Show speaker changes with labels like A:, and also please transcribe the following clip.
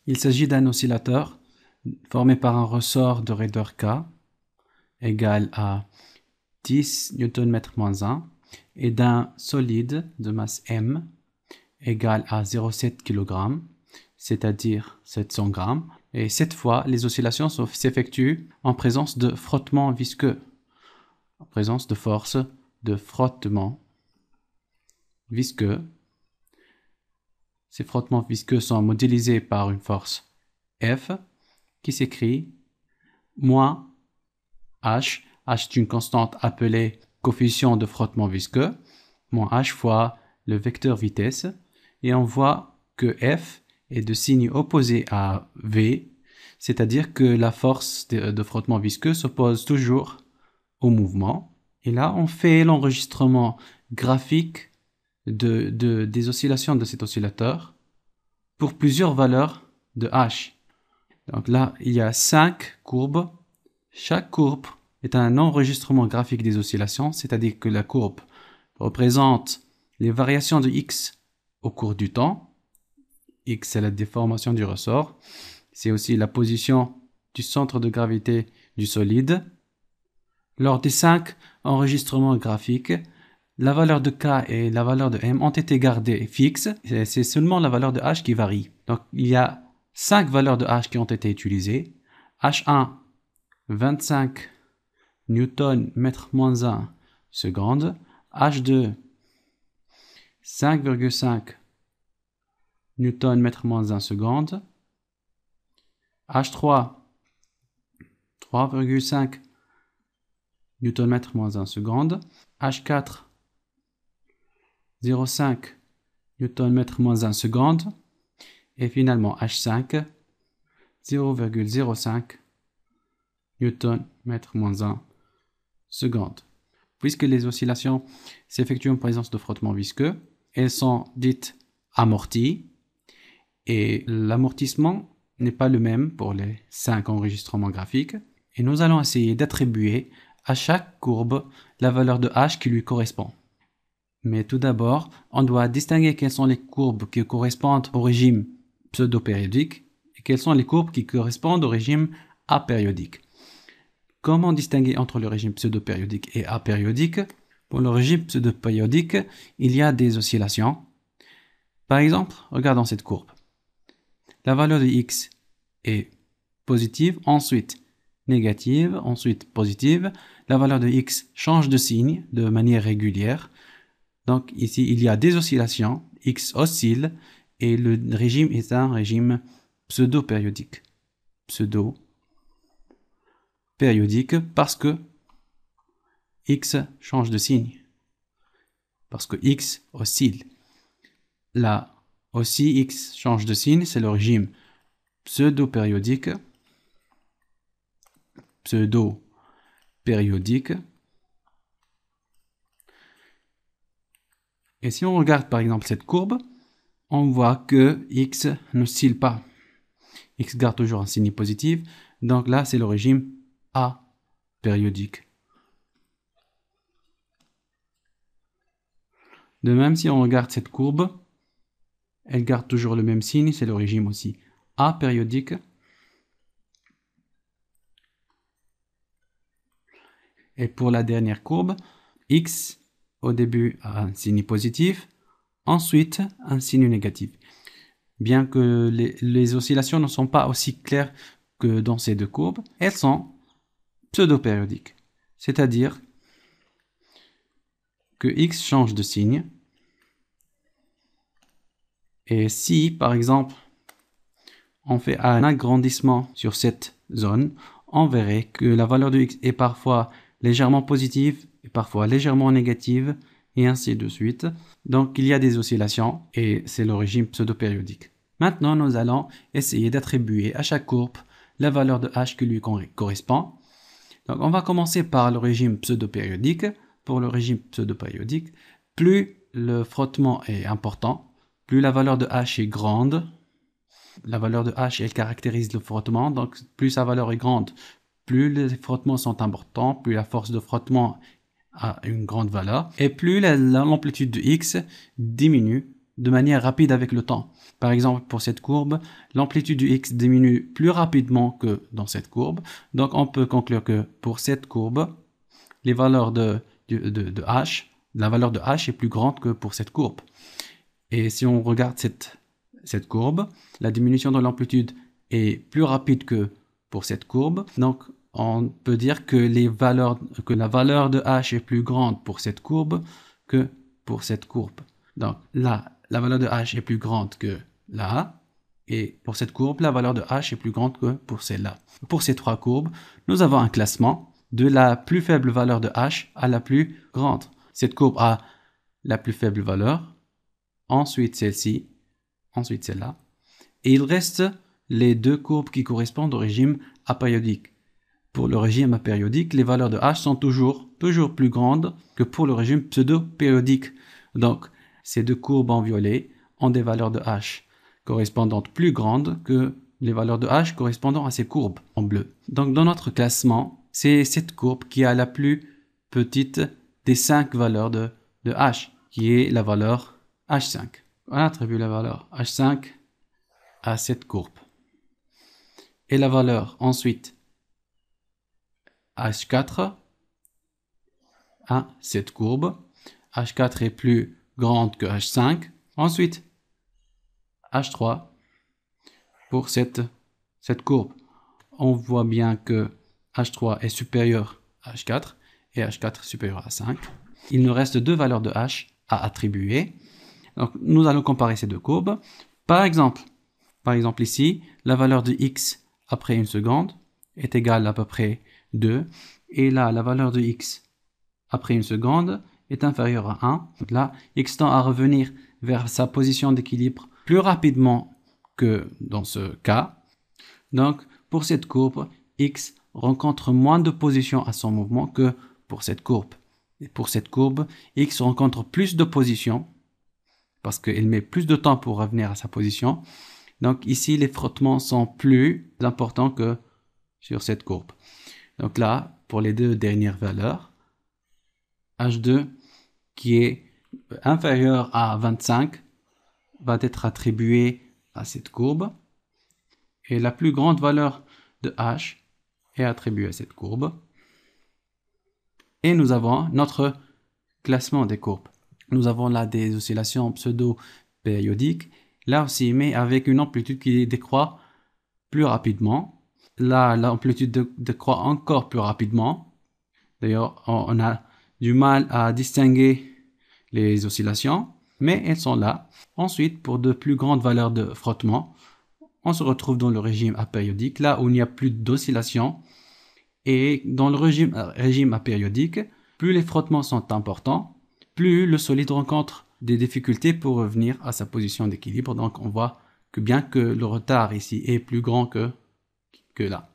A: Il s'agit d'un oscillateur formé par un ressort de raideur K égal à 10 Nm-1 et d'un solide de masse M égal à 0,7 kg, c'est-à-dire 700 g. Et cette fois, les oscillations s'effectuent en présence de frottement visqueux, en présence de force de frottement visqueux. Ces frottements visqueux sont modélisés par une force F qui s'écrit moins H. H est une constante appelée coefficient de frottement visqueux, moins H fois le vecteur vitesse. Et on voit que F est de signe opposé à V, c'est-à-dire que la force de frottement visqueux s'oppose toujours au mouvement. Et là, on fait l'enregistrement graphique des oscillations de cet oscillateur pour plusieurs valeurs de H. Donc là, il y a 5 courbes. Chaque courbe est un enregistrement graphique des oscillations, c'est-à-dire que la courbe représente les variations de X au cours du temps. X, c'est la déformation du ressort. C'est aussi la position du centre de gravité du solide. Lors des 5 enregistrements graphiques, la valeur de K et la valeur de M ont été gardées fixes. C'est seulement la valeur de H qui varie. Donc, il y a 5 valeurs de H qui ont été utilisées. H1, 25 Nm-1 seconde. H2, 5,5 Nm-1 seconde. H3, 3,5 Nm-1 seconde. H4, 0,5 Nm-1 seconde. Et finalement H5, 0,05 Nm-1 seconde. Puisque les oscillations s'effectuent en présence de frottement visqueux, elles sont dites amorties. Et l'amortissement n'est pas le même pour les 5 enregistrements graphiques. Et nous allons essayer d'attribuer à chaque courbe la valeur de H qui lui correspond. Mais tout d'abord, on doit distinguer quelles sont les courbes qui correspondent au régime pseudo-périodique et quelles sont les courbes qui correspondent au régime apériodique. Comment distinguer entre le régime pseudo-périodique et apériodique? Pour le régime pseudo-périodique, il y a des oscillations. Par exemple, regardons cette courbe. La valeur de X est positive, ensuite négative, ensuite positive. La valeur de X change de signe de manière régulière. Donc ici, il y a des oscillations. X oscille et le régime est un régime pseudo-périodique. Pseudo-périodique parce que X change de signe. Parce que X oscille. Là aussi, X change de signe, c'est le régime pseudo-périodique. Pseudo-périodique. Et si on regarde par exemple cette courbe, on voit que X n'oscille pas. X garde toujours un signe positif. Donc là, c'est le régime apériodique. De même, si on regarde cette courbe, elle garde toujours le même signe, c'est le régime aussi apériodique. Et pour la dernière courbe, X au début a un signe positif, ensuite un signe négatif. Bien que les oscillations ne sont pas aussi claires que dans ces deux courbes, elles sont pseudo-périodiques. C'est-à-dire que X change de signe. Et si, par exemple, on fait un agrandissement sur cette zone, on verrait que la valeur de X est parfois légèrement positive et parfois légèrement négative, et ainsi de suite. Donc, il y a des oscillations et c'est le régime pseudo-périodique. Maintenant, nous allons essayer d'attribuer à chaque courbe la valeur de H qui lui correspond. Donc, on va commencer par le régime pseudo-périodique. Pour le régime pseudo-périodique, plus le frottement est important, plus la valeur de H est grande. La valeur de H, elle caractérise le frottement, donc plus sa valeur est grande, plus les frottements sont importants, plus la force de frottement a une grande valeur, et plus l'amplitude de X diminue de manière rapide avec le temps. Par exemple, pour cette courbe, l'amplitude du x diminue plus rapidement que dans cette courbe. Donc, on peut conclure que pour cette courbe, les valeurs de h, la valeur de h est plus grande que pour cette courbe. Et si on regarde cette courbe, la diminution de l'amplitude est plus rapide que pour cette courbe. Donc, on peut dire que la valeur de h est plus grande pour cette courbe que pour cette courbe. Donc là, la valeur de h est plus grande que là, et pour cette courbe, la valeur de h est plus grande que pour celle-là. Pour ces trois courbes, nous avons un classement de la plus faible valeur de h à la plus grande. Cette courbe a la plus faible valeur, ensuite celle-ci, ensuite celle-là, et il reste les deux courbes qui correspondent au régime apériodique. Pour le régime apériodique, les valeurs de h sont toujours plus grandes que pour le régime pseudo-périodique. Donc, ces deux courbes en violet ont des valeurs de h correspondantes plus grandes que les valeurs de h correspondant à ces courbes en bleu. Donc, dans notre classement, c'est cette courbe qui a la plus petite des 5 valeurs de h, qui est la valeur h5. On attribue la valeur h5 à cette courbe. Et la valeur ensuite h4 à cette courbe. h4 est plus grande que h5. Ensuite, h3 pour cette courbe. On voit bien que h3 est supérieur à h4 et h4 supérieur à 5. Il nous reste deux valeurs de h à attribuer. Donc, nous allons comparer ces deux courbes. Par exemple ici, la valeur de x après une seconde est égale à peu près 2. Et là, la valeur de x après une seconde est inférieure à 1. Donc là, x tend à revenir vers sa position d'équilibre plus rapidement que dans ce cas. Donc, pour cette courbe, x rencontre moins de positions à son mouvement que pour cette courbe. Et pour cette courbe, x rencontre plus de positions parce qu'il met plus de temps pour revenir à sa position. Donc ici, les frottements sont plus importants que sur cette courbe. Donc là, pour les deux dernières valeurs, H2 qui est inférieur à 25 va être attribué à cette courbe. Et la plus grande valeur de H est attribuée à cette courbe. Et nous avons notre classement des courbes. Nous avons là des oscillations pseudo-périodiques. Là aussi, mais avec une amplitude qui décroît plus rapidement. Là, l'amplitude décroît encore plus rapidement. D'ailleurs, on a du mal à distinguer les oscillations, mais elles sont là. Ensuite, pour de plus grandes valeurs de frottement, on se retrouve dans le régime apériodique, là où il n'y a plus d'oscillations. Et dans le régime apériodique, plus les frottements sont importants, plus le solide rencontre des difficultés pour revenir à sa position d'équilibre. Donc on voit que bien que le retard ici est plus grand que là.